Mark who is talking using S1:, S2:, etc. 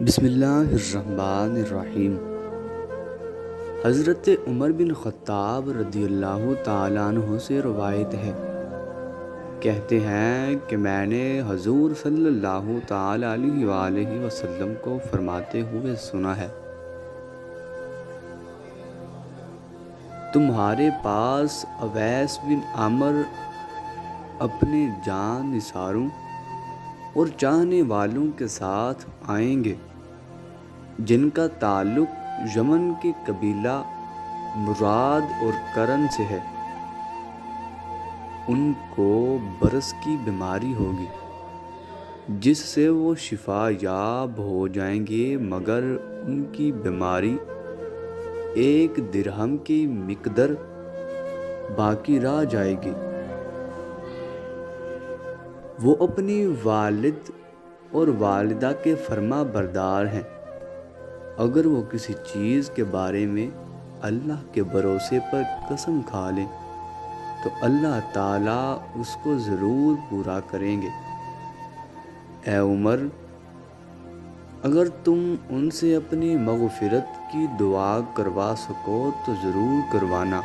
S1: بسم اللہ الرحمن الرحیم۔ حضرت عمر بن خطاب رضی اللہ تعالیٰ عنہ سے روایت ہے، کہتے ہیں کہ میں نے حضور صلی اللہ تعالیٰ علیہ وآلہ وسلم کو فرماتے ہوئے سنا ہے، تمہارے پاس اویس بن عمر اپنے جان نثاروں اور چاہنے والوں کے ساتھ آئیں گے جن کا تعلق یمن کے قبیلہ مراد اور کرن سے ہے۔ ان کو برس کی بیماری ہوگی جس سے وہ شفا یاب ہو جائیں گے، مگر ان کی بیماری 1 درہم کی مقدار باقی رہ جائے گی۔ وہ اپنی والد اور والدہ کے فرما بردار ہیں، اگر وہ کسی چیز کے بارے میں اللہ کے بھروسے پر قسم کھا لیں تو اللہ تعالیٰ اس کو ضرور پورا کریں گے۔ اے عمر، اگر تم ان سے اپنی مغفرت کی دعا کروا سکو تو ضرور کروانا۔